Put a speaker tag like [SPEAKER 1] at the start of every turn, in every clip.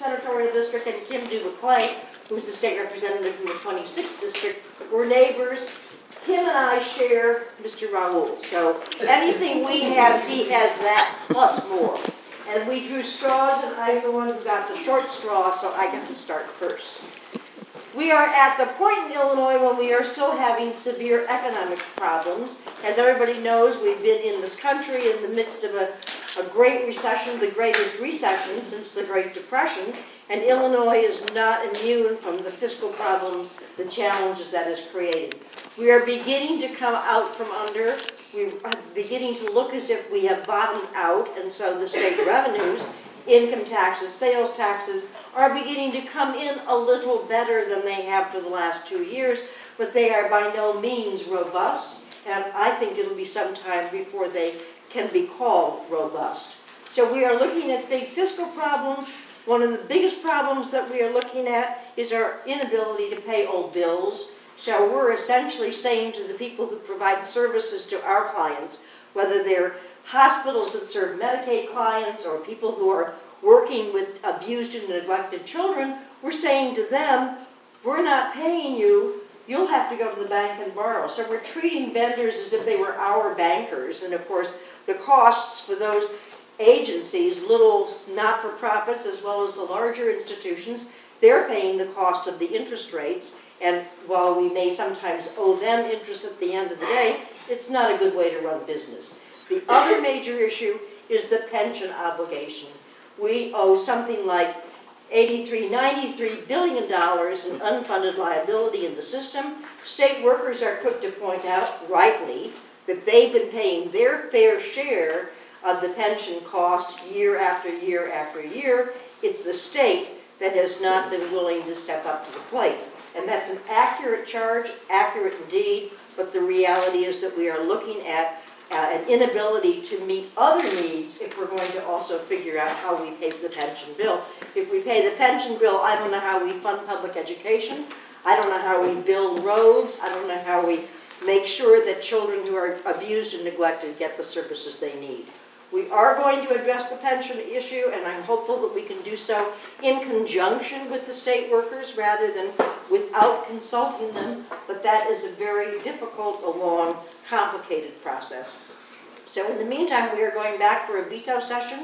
[SPEAKER 1] Senatorial District, and Kim du Buclet, who's the state representative from the 26th District. We're neighbors. Kim and I share Mr. Raoul, so anything we have, he has that plus more. And we drew straws, and I'm the one who got the short straw, so I get to start first. We are at the point in Illinois when we are still having severe economic problems. As everybody knows, we've been in this country in the midst of a great recession, the greatest recession since the Great Depression, and Illinois is not immune from the fiscal problems, the challenges that is created. We are beginning to come out from under. We are beginning to look as if we have bottomed out, and so the state revenues, income taxes, sales taxes, are beginning to come in a little better than they have for the last 2 years, but they are by no means robust, and I think it'll be some time before they can be called robust. So we are looking at big fiscal problems. One of the biggest problems that we are looking at is our inability to pay old bills. So we're essentially saying to the people who provide services to our clients, whether they're hospitals that serve Medicaid clients or people who are working with abused and neglected children, we're saying to them, we're not paying you, you'll have to go to the bank and borrow. So we're treating vendors as if they were our bankers, and of course the costs for those agencies, little not-for-profits as well as the larger institutions, they're paying the cost of the interest rates, and while we may sometimes owe them interest at the end of the day, it's not a good way to run business. The other major issue is the pension obligation. We owe something like $93 billion in unfunded liability in the system. State workers are quick to point out, rightly, that they've been paying their fair share of the pension cost year after year after year. It's the state that has not been willing to step up to the plate. And that's an accurate charge, accurate indeed, but the reality is that we are looking at an inability to meet other needs if we're going to also figure out how we pay the pension bill. If we pay the pension bill, I don't know how we fund public education. I don't know how we build roads. I don't know how we make sure that children who are abused and neglected get the services they need. We are going to address the pension issue, and I'm hopeful that we can do so in conjunction with the state workers rather than without consulting them, but that is a very difficult, a long, complicated process. So in the meantime, we are going back for a veto session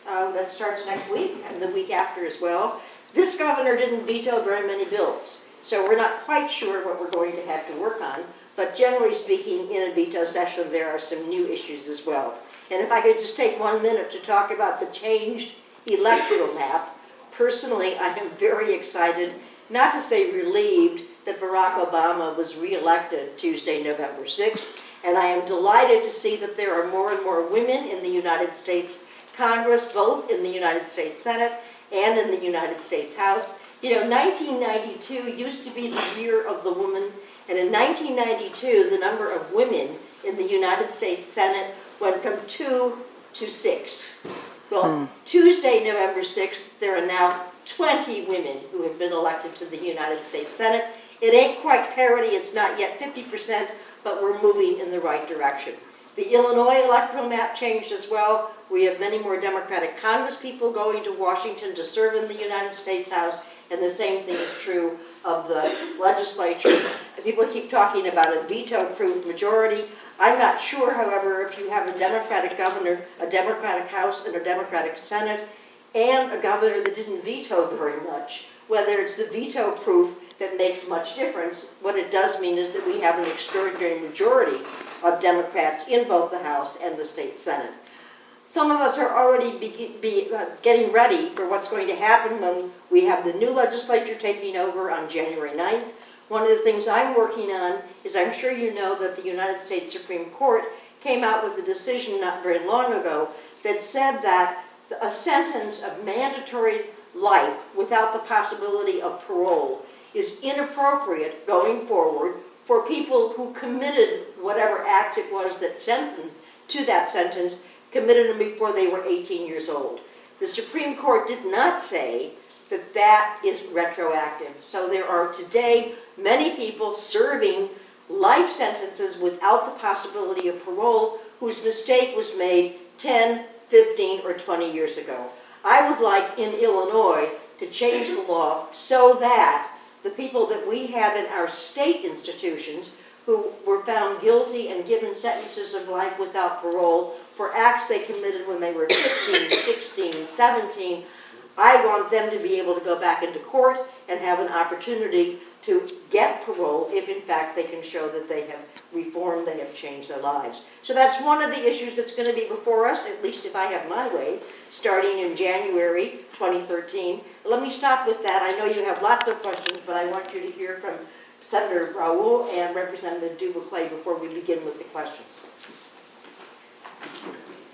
[SPEAKER 1] that starts next week and the week after as well. This governor didn't veto very many bills, so we're not quite sure what we're going to have to work on, but generally speaking, in a veto session, there are some new issues as well. And if I could just take 1 minute to talk about the changed electoral map. Personally, I am very excited, not to say relieved, that Barack Obama was reelected Tuesday, November 6th. And I am delighted to see that there are more and more women in the United States Congress, both in the United States Senate and in the United States House. You know, 1992 used to be the year of the woman. And in 1992, the number of women in the United States Senate went from 2 to 6. Well, Tuesday, November 6th, there are now 20 women who have been elected to the United States Senate. It ain't quite parity, it's not yet 50%, but we're moving in the right direction. The Illinois electoral map changed as well. We have many more Democratic Congresspeople going to Washington to serve in the United States House, and the same thing is true of the legislature. People keep talking about a veto-proof majority. I'm not sure, however, if you have a Democratic governor, a Democratic House, and a Democratic Senate, and a governor that didn't veto very much, whether it's the veto proof that makes much difference. What it does mean is that we have an extraordinary majority of Democrats in both the House and the state Senate. Some of us are already getting ready for what's going to happen when we have the new legislature taking over on January 9th. One of the things I'm working on is, I'm sure you know, that the United States Supreme Court came out with a decision not very long ago that said that a sentence of mandatory life without the possibility of parole is inappropriate going forward for people who committed whatever act it was that sent them to that sentence, committed them before they were 18 years old. The Supreme Court did not say that that is retroactive. So there are today many people serving life sentences without the possibility of parole whose mistake was made 10, 15, or 20 years ago. I would like in Illinois to change the law so that the people that we have in our state institutions who were found guilty and given sentences of life without parole for acts they committed when they were 15, 16, 17, I want them to be able to go back into court and have an opportunity to get parole if in fact they can show that they have reformed, they have changed their lives. So that's one of the issues that's going to be before us, at least if I have my way, starting in January 2013. Let me stop with that. I know you have lots of questions, but I want you to hear from Senator Raoul and Representative du Buclet before we begin with the questions.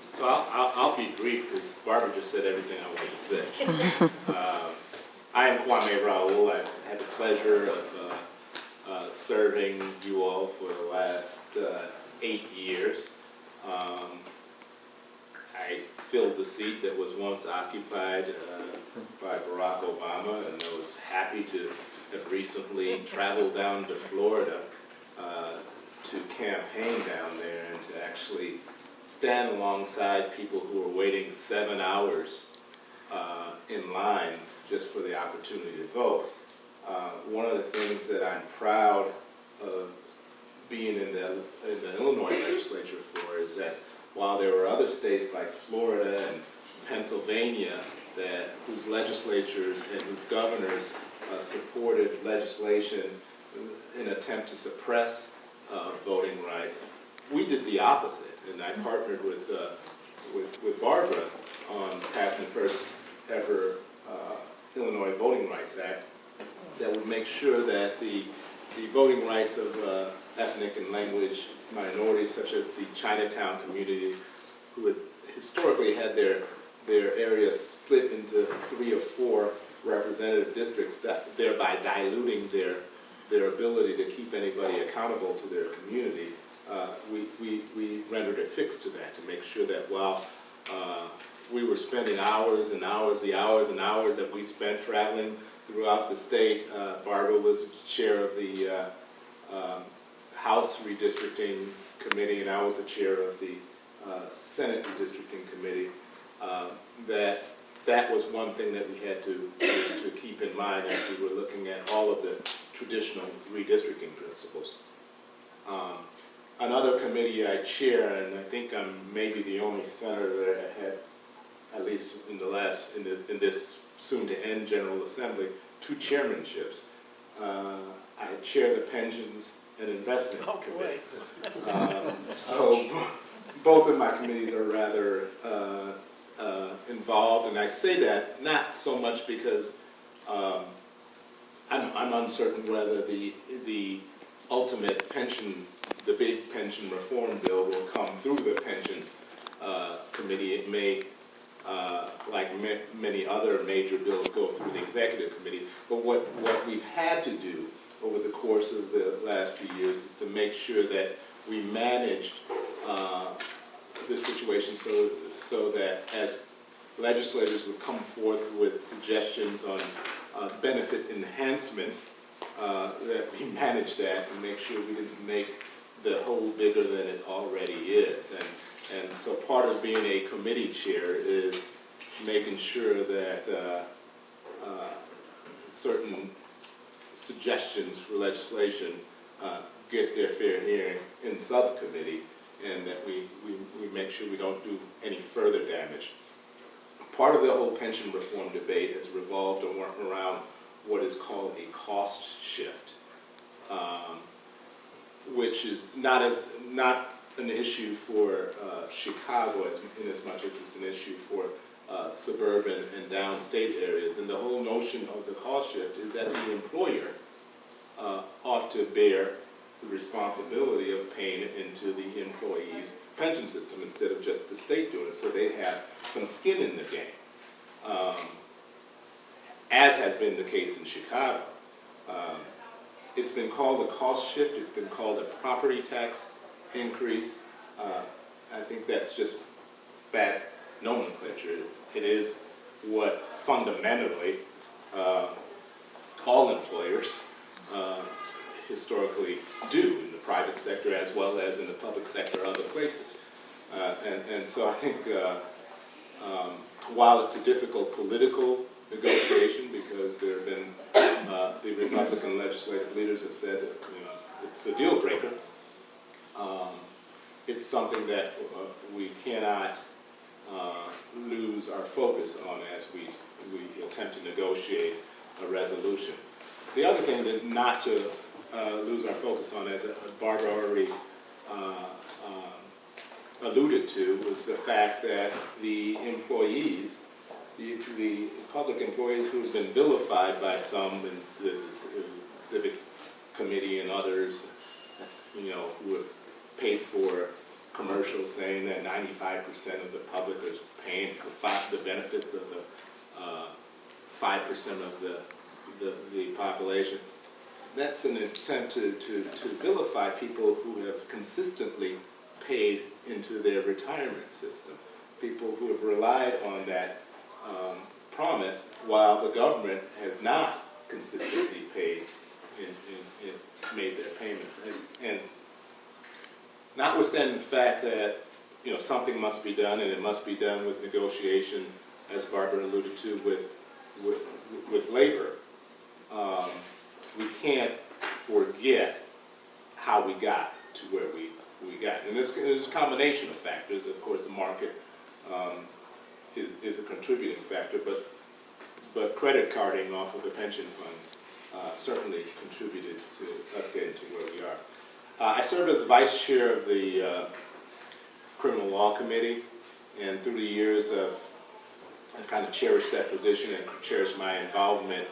[SPEAKER 2] So I'll be brief because Barbara just said everything I wanted to say. I am Kwame Raoul. I've had the pleasure of serving you all for the last 8 years. I filled the seat that was once occupied by Barack Obama, and I was happy to have recently traveled down to Florida to campaign down there and to actually stand alongside people who were waiting 7 hours in line just for the opportunity to vote. One of the things that I'm proud of being in the Illinois legislature for is that while there were other states like Florida and Pennsylvania whose legislatures and whose governors supported legislation in an attempt to suppress voting rights, we did the opposite, and I partnered with Barbara on passing the first ever Illinois Voting Rights Act that would make sure that the voting rights of ethnic and language minorities, such as the Chinatown community, who had historically had their area split into 3 or 4 representative districts, thereby diluting their ability to keep anybody accountable to their community. We rendered a fix to that to make sure that while we were spending hours and hours, the hours and hours that we spent traveling throughout the state, Barbara was chair of the House Redistricting Committee, and I was the chair of the Senate Redistricting Committee. That was one thing that we had to keep in mind as we were looking at all of the traditional redistricting principles. Another committee I chair, and I think I'm maybe the only senator that had, at least in this soon-to-end General Assembly, 2 chairmanships. I chair the Pensions and Investment Committee. So both of my committees are rather involved, and I say that not so much because I'm uncertain whether the ultimate pension, the big pension reform bill, will come through the Pensions Committee. It may, like many other major bills, go through the Executive Committee. But what we've had to do over the course of the last few years is to make sure that we managed the situation so that as legislators would come forth with suggestions on benefit enhancements, that we managed that to make sure we didn't make the hole bigger than it already is. And so part of being a committee chair is making sure that certain suggestions for legislation get their fair hearing in subcommittee, and that we make sure we don't do any further damage. Part of the whole pension reform debate has revolved around what is called a cost shift, which is not an issue for Chicago in as much as it's an issue for suburban and downstate areas. And the whole notion of the cost shift is that the employer ought to bear the responsibility of paying it into the employee's pension system instead of just the state doing it, so they have some skin in the game, as has been the case in Chicago. It's been called a cost shift. It's been called a property tax increase. I think that's just bad nomenclature. It is what fundamentally all employers historically do in the private sector as well as in the public sector, other places. And so I think while it's a difficult political negotiation, because there have been, the Republican legislative leaders have said that, it's a deal breaker, it's something that we cannot lose our focus on as we attempt to negotiate a resolution. The other thing that not to lose our focus on, as Barbara already alluded to, was the fact that the employees, the public employees who have been vilified by some in the civic committee and others, who have paid for commercials saying that 95% of the public is paying for the benefits of the 5% of the population. That's an attempt to vilify people who have consistently paid into their retirement system, people who have relied on that promise while the government has not consistently paid and made their payments. And notwithstanding the fact that something must be done, and it must be done with negotiation, as Barbara alluded to, with labor, we can't forget how we got to where we got. And there's a combination of factors. Of course, the market is a contributing factor, but credit carding off of the pension funds certainly contributed to us getting to where we are. I serve as vice chair of the Criminal Law Committee, and through the years I've kind of cherished that position and cherished my involvement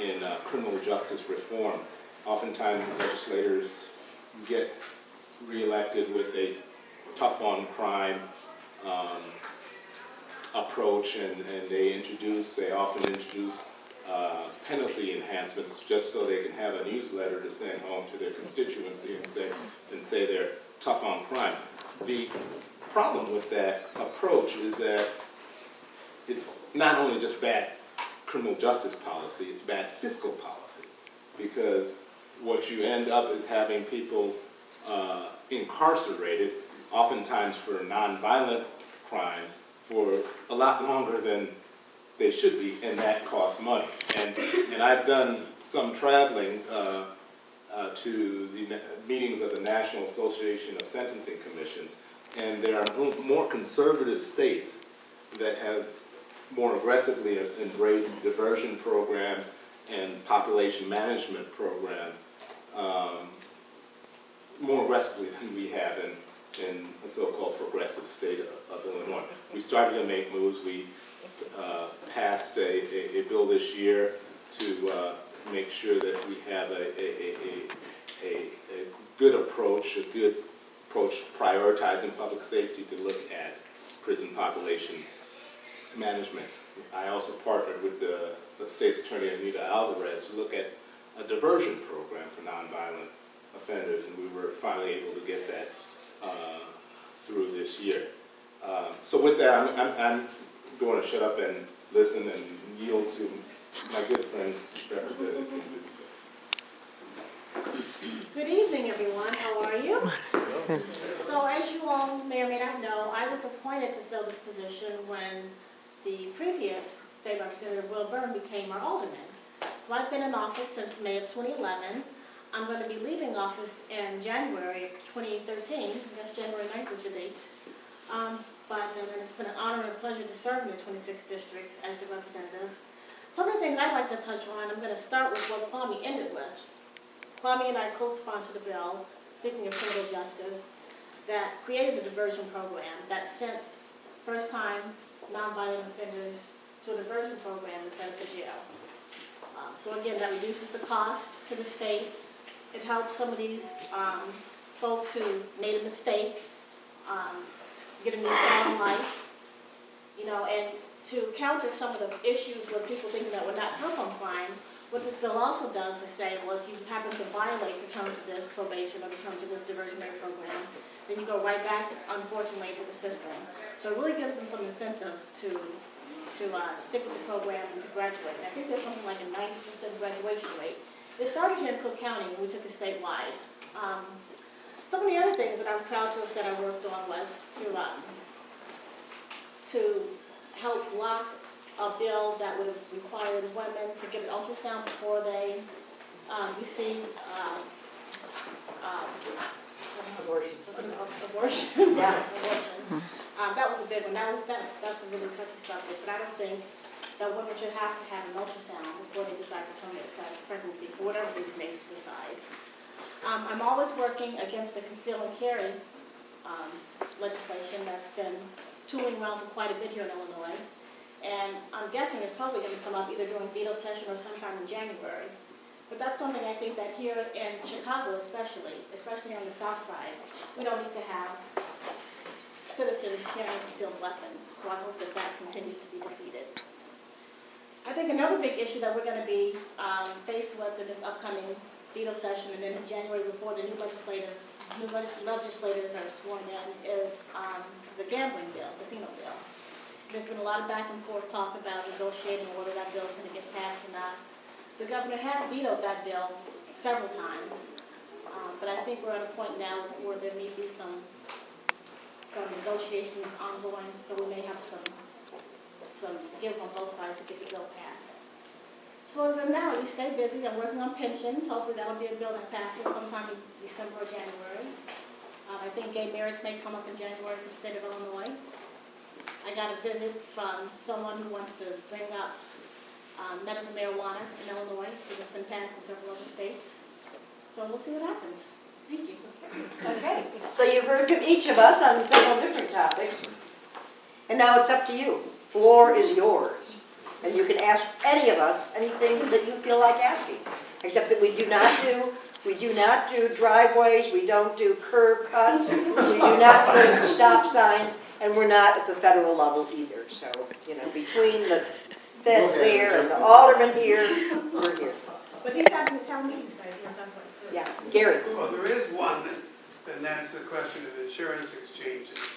[SPEAKER 2] in criminal justice reform. Oftentimes legislators get reelected with a tough-on-crime approach, and they often introduce penalty enhancements just so they can have a newsletter to send home to their constituency and say they're tough on crime. The problem with that approach is that it's not only just bad criminal justice policy, it's bad fiscal policy, because what you end up is having people incarcerated, oftentimes for nonviolent crimes, for a lot longer than they should be, and that costs money. And I've done some traveling to the meetings of the National Association of Sentencing Commissions, and there are more conservative states that have more aggressively embraced diversion programs and population management programs more aggressively than we have in the so-called progressive state of Illinois. We started to make moves. We passed a bill this year to make sure that we have a good approach prioritizing public safety to look at prison population management. I also partnered with the State's Attorney Anita Alvarez to look at a diversion program for nonviolent offenders, and we were finally able to get that through this year. So with that, I'm going to shut up and listen and yield to my good friend, Representative Kimberly du Buclet.
[SPEAKER 3] Good evening, everyone. How are you? So as you all may or may not know, I was appointed to fill this position when the previous State Representative Will Byrne became our alderman. So I've been in office since May of 2011. I'm going to be leaving office in January of 2013. I guess January 9th is the date. But it's been an honor and a pleasure to serve in the 26th District as the representative. Some of the things I'd like to touch on, I'm going to start with what Kwame ended with. Kwame and I co-sponsored a bill, speaking of criminal justice, that created a diversion program that sent first-time nonviolent offenders to a diversion program and sent to jail. So again, that reduces the cost to the state. It helps some of these folks who made a mistake get a new start in life, and to counter some of the issues where people thinking that we're not tough on crime, what this bill also does is say, well, if you happen to violate the terms of this probation or the terms of this diversionary program, then you go right back, unfortunately, to the system. So it really gives them some incentive to stick with the program and to graduate. And I think there's something like a 90% graduation rate. It started here in Cook County when we took it statewide. Some of the other things that I'm proud to have said I worked on was to help block a bill that would have required women to get an ultrasound before they receive abortion.
[SPEAKER 1] Yeah.
[SPEAKER 3] Abortion. That was a big one. That's a really touchy subject, but I don't think that women should have to have an ultrasound before they decide to terminate pregnancy, for whatever reason they decide. I'm always working against the Conceal and Carry legislation that's been tooling around for quite a bit here in Illinois. And I'm guessing it's probably going to come up either during Veto Session or sometime in January. But that's something I think that here in Chicago especially on the south side, we don't need to have citizens carrying concealed weapons. So I hope that that continues to be defeated. I think another big issue that we're going to be faced with in this upcoming Veto Session and then in January before the new legislators are sworn in is the gambling bill, casino bill. There's been a lot of back and forth talk about negotiating whether that bill is going to get passed or not. The governor has vetoed that bill several times, but I think we're at a point now where there may be some negotiations ongoing, so we may have some give on both sides to get the bill passed. So other than that, we stay busy. I'm working on pensions. Hopefully that'll be a bill that passes sometime in December or January. I think gay marriage may come up in January for the state of Illinois. I got a visit from someone who wants to bring up medical marijuana in Illinois, because it's been passed in several other states. So we'll see what happens. Thank you.
[SPEAKER 1] Okay, so you've heard from each of us on several different topics, and now it's up to you. Floor is yours, and you can ask any of us anything that you feel like asking, except that we do not do driveways, we don't do curb cuts, we do not do stop signs, and we're not at the federal level either. So, between the feds there and the alderman here, we're here.
[SPEAKER 3] But these happen to town meetings, guys. We're talking about it.
[SPEAKER 1] Yeah, Gary.
[SPEAKER 4] Well, there is one, and that's the question of insurance exchanges.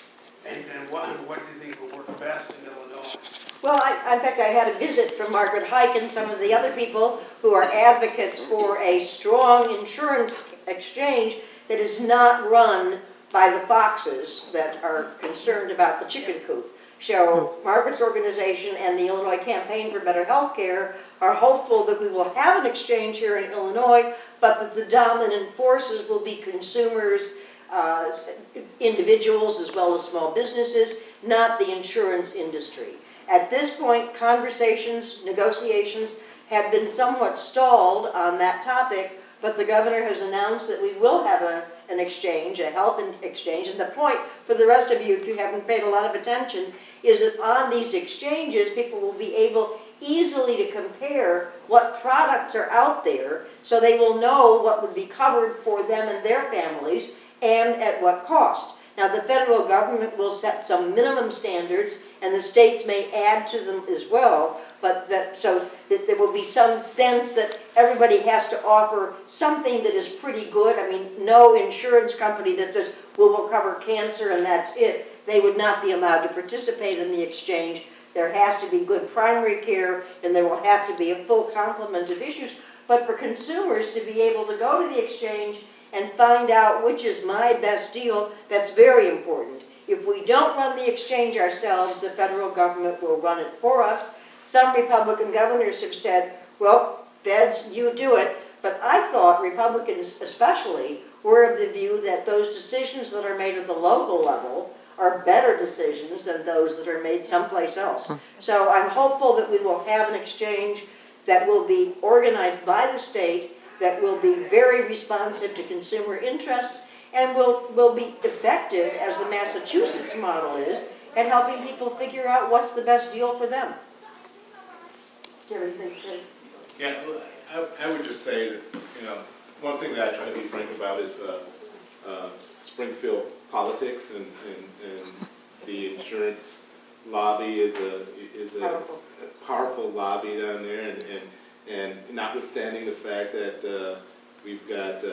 [SPEAKER 4] And what do you think will work best in Illinois?
[SPEAKER 1] Well, in fact, I had a visit from Margaret Hike and some of the other people who are advocates for a strong insurance exchange that is not run by the foxes that are concerned about the chicken coop. So Margaret's organization and the Illinois Campaign for Better Health Care are hopeful that we will have an exchange here in Illinois, but that the dominant forces will be consumers, individuals as well as small businesses, not the insurance industry. At this point, conversations, negotiations have been somewhat stalled on that topic, but the governor has announced that we will have an exchange, a health exchange. And the point for the rest of you, if you haven't paid a lot of attention, is that on these exchanges, people will be able easily to compare what products are out there, so they will know what would be covered for them and their families and at what cost. Now, the federal government will set some minimum standards, and the states may add to them as well, but so that there will be some sense that everybody has to offer something that is pretty good. I mean, no insurance company that says, well, we'll cover cancer and that's it. They would not be allowed to participate in the exchange. There has to be good primary care, and there will have to be a full complement of issues. But for consumers to be able to go to the exchange and find out which is my best deal, that's very important. If we don't run the exchange ourselves, the federal government will run it for us. Some Republican governors have said, well, feds, you do it. But I thought Republicans especially were of the view that those decisions that are made at the local level are better decisions than those that are made someplace else. So I'm hopeful that we will have an exchange that will be organized by the state, that will be very responsive to consumer interests, and will be effective, as the Massachusetts model is, at helping people figure out what's the best deal for them.
[SPEAKER 2] Yeah, I would just say that, one thing that I try to be frank about is Springfield politics, and the insurance lobby is a powerful lobby down there, and notwithstanding the fact that we've got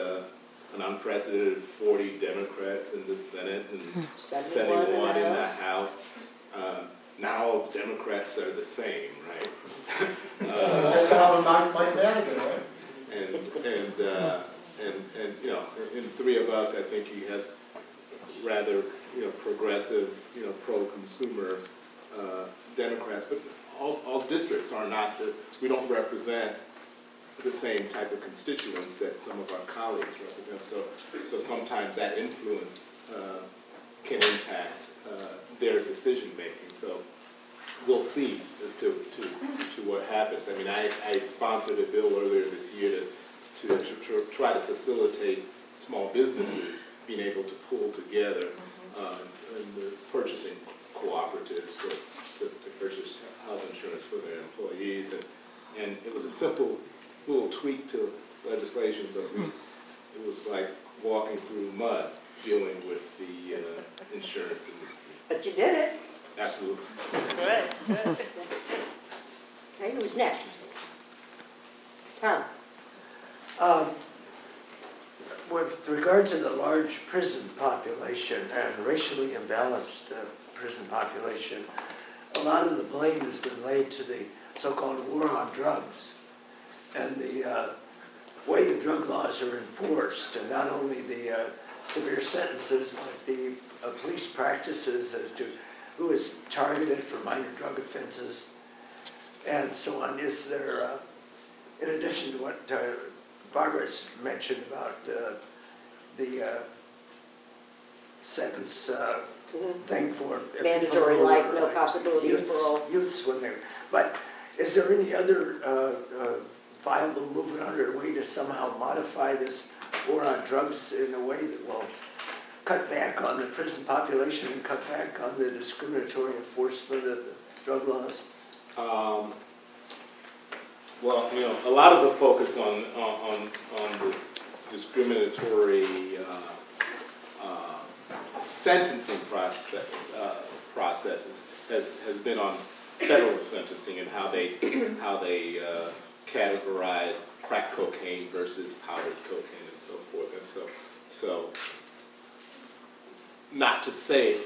[SPEAKER 2] an unprecedented 40 Democrats in the Senate and 71 in the House, not all Democrats are the same, right? And in three of us, I think he has rather progressive, pro-consumer Democrats not we don't represent the same type of constituents that some of our colleagues represent. So sometimes that influence can impact their decision making. So we'll see as to what happens. I mean, I sponsored a bill earlier this year to try to facilitate small businesses being able to pull together in the purchasing cooperatives to purchase health insurance for their employees. And it was a simple little tweak to legislation, but it was like walking through mud dealing with the insurance industry.
[SPEAKER 1] But you did it.
[SPEAKER 2] Absolutely.
[SPEAKER 1] Okay, who's next? Tom?
[SPEAKER 5] With regard to the large prison population and racially imbalanced prison population, a lot of the blame has been laid to the so-called war on drugs and the way the drug laws are enforced, and not only the severe sentences, but the police practices as to who is targeted for minor drug offenses and so on. Is there, in addition to what Barbara's mentioned about the sentence thing for
[SPEAKER 1] Mandatory
[SPEAKER 5] people who
[SPEAKER 1] life,
[SPEAKER 5] are,
[SPEAKER 1] no possibility of parole.
[SPEAKER 5] youths when they're, but is there any other viable movement underway to somehow modify this war on drugs in a way that will cut back on the prison population and cut back on the discriminatory enforcement of the drug laws?
[SPEAKER 2] Well, you know, a lot of the focus on the discriminatory sentencing processes has been on federal sentencing and how they categorize crack cocaine versus powdered cocaine and so forth. And so not to say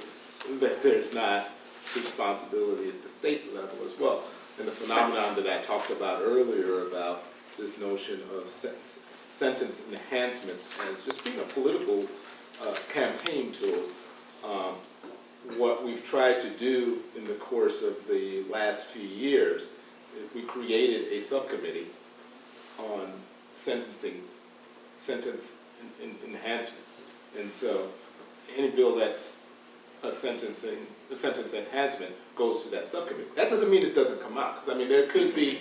[SPEAKER 2] that there's not responsibility at the state level as well. And the phenomenon that I talked about earlier about this notion of sentence enhancements as just being a political campaign tool. What we've tried to do in the course of the last few years, we created a subcommittee on sentence enhancements. And so any bill that's a sentence enhancement goes to that subcommittee. That doesn't mean it doesn't come out, because I mean there could be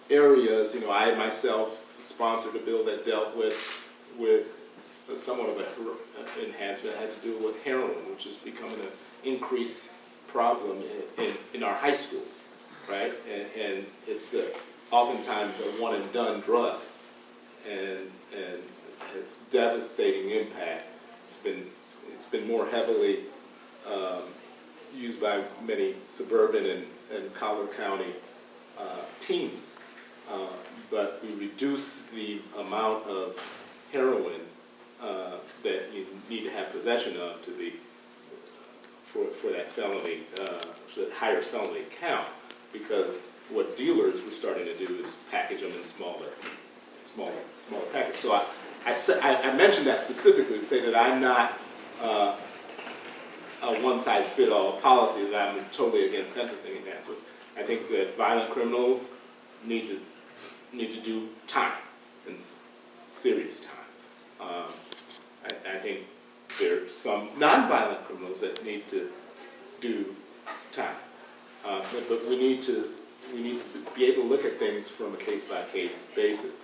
[SPEAKER 2] areas, you know, I myself sponsored a bill that dealt with somewhat of an enhancement that had to do with heroin, which is becoming an increased problem in our high schools, right? And it's oftentimes a one and done drug, and has devastating impact. It's been more heavily used by many suburban and Collier County teens, but we reduce the amount of heroin that you need to have possession of to be for that felony, for that higher felony count, because what dealers were starting to do is package them in smaller packages. So I mentioned that specifically to say that I'm not a one-size-fit-all policy, that I'm totally against sentencing enhancement. I think that violent criminals need to do time, and serious time. I think there are some non-violent criminals that need to do time, but we need to be able to look at things from a case-by-case basis.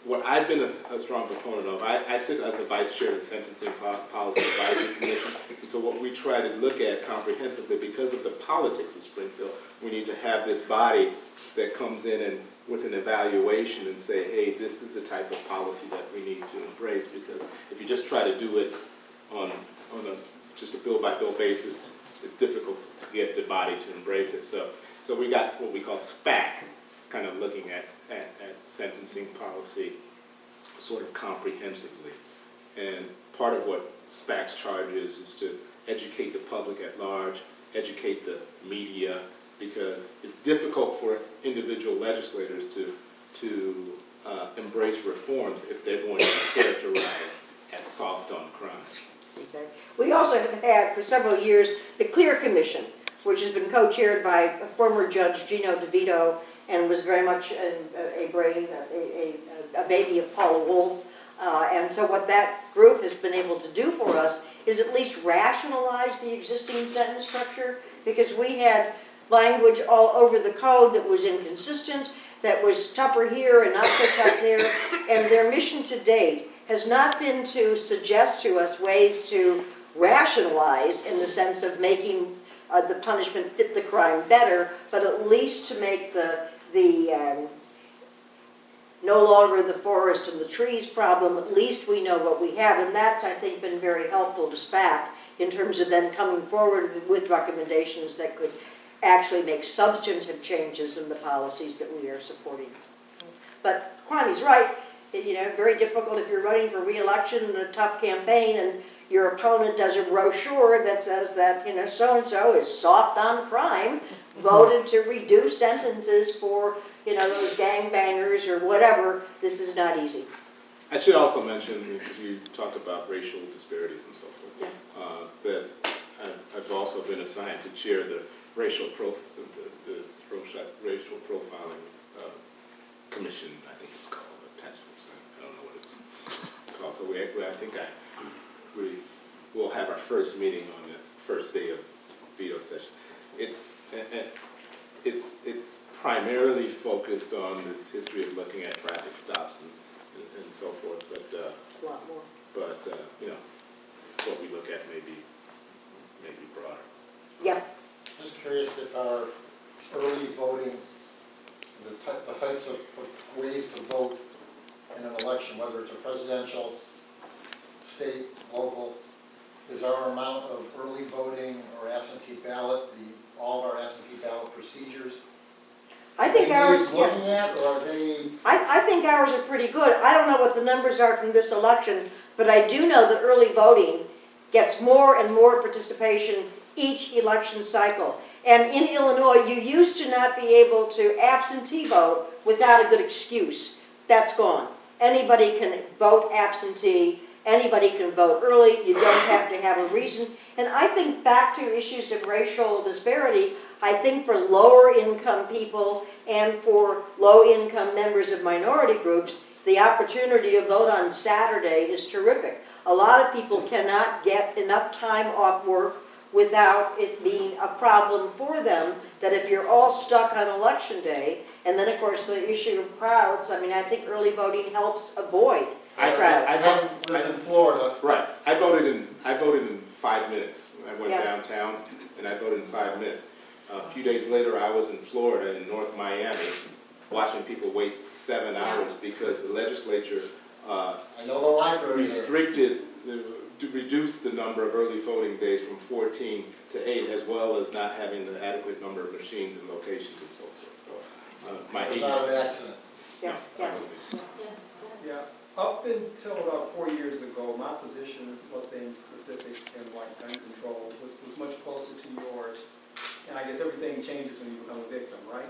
[SPEAKER 2] What I've been a strong proponent of, I sit as a vice chair of the Sentencing Policy Advisory Commission, and so what we try to look at comprehensively, because of the politics of Springfield, we need to have this body that comes in and with an evaluation and say, hey, this is the type of policy that we need to embrace, because if you just try to do it on just a bill-by-bill basis, it's difficult to get the body to embrace it. So we got what we call SPAC, kind of looking at sentencing policy sort of comprehensively. And part of what SPAC's charge is to educate the public at large, educate the media, because it's difficult for individual legislators to embrace reforms if they're going to be characterized as soft on crime.
[SPEAKER 1] Exactly. We also have had, for several years, the CLEAR Commission, which has been co-chaired by former Judge Gino DeVito and was very much a baby of Paula Wolf. And so what that group has been able to do for us is at least rationalize the existing sentence structure, because we had language all over the code that was inconsistent, that was tougher here and not so tough there. And their mission to date has not been to suggest to us ways to rationalize in the sense of making the punishment fit the crime better, but at least to make the no longer the forest and the trees problem, at least we know what we have. And that's, I think, been very helpful to SPAC in terms of then coming forward with recommendations that could actually make substantive changes in the policies that we are supporting. But Kwame's right, very difficult if you're running for re-election in a tough campaign and your opponent does a brochure that says that, so-and-so is soft on crime, voted to reduce sentences for, those gangbangers or whatever. This is not easy.
[SPEAKER 2] I should also mention, because you talked about racial disparities and so forth, that I've also been assigned to chair the racial profiling commission, I think it's called, a task force. I don't know what it's called. So I think we will have our first meeting on the first day of Veto Session. It's primarily focused on this history of looking at traffic stops and so forth, but
[SPEAKER 1] A lot more.
[SPEAKER 2] What we look at may be broader.
[SPEAKER 1] Yeah.
[SPEAKER 6] Just curious if our early voting, the types of ways to vote in an election, whether it's a presidential, state, local, is our amount of early voting or absentee ballot, all of our absentee ballot procedures,
[SPEAKER 1] I think ours,
[SPEAKER 6] looking at, or are they?
[SPEAKER 1] I think ours are pretty good. I don't know what the numbers are from this election, but I do know that early voting gets more and more participation each election cycle. And in Illinois, you used to not be able to absentee vote without a good excuse. That's gone. Anybody can vote absentee, anybody can vote early, you don't have to have a reason. And I think back to issues of racial disparity, I think for lower income people and for low income members of minority groups, the opportunity to vote on Saturday is terrific. A lot of people cannot get enough time off work without it being a problem for them, that if you're all stuck on election day, and then of course the issue of crowds, I think early voting helps avoid crowds.
[SPEAKER 6] I lived in Florida.
[SPEAKER 2] Right. I voted in 5 minutes. I went
[SPEAKER 1] Yeah.
[SPEAKER 2] downtown and I voted in 5 minutes. A few days later, I was in Florida, in North Miami, watching people wait 7 hours because the legislature
[SPEAKER 6] I know the library.
[SPEAKER 2] reduced the number of early voting days from 14 to 8, as well as not having the adequate number of machines and locations and so forth. So, my
[SPEAKER 6] It's
[SPEAKER 2] age.
[SPEAKER 6] not an accident.
[SPEAKER 1] Yeah, yeah.
[SPEAKER 7] Yeah, up until about 4 years ago, my position, let's say in specific in like gun control, was much closer to yours. And I guess everything changes when you become a victim, right?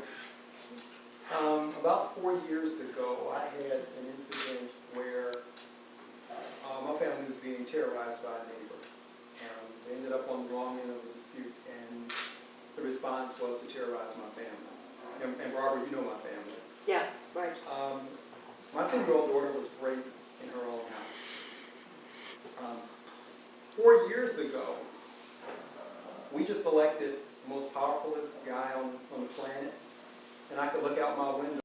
[SPEAKER 7] About 4 years ago, I had an incident where my family was being terrorized by a neighbor. They ended up on the wrong end of the dispute, and the response was to terrorize my family. And Barbara, you know my family.
[SPEAKER 1] Yeah, right.
[SPEAKER 7] My 10-year-old daughter was raped in her own house. 4 years ago, we just elected the most powerfulest guy on the planet, and I could look out my window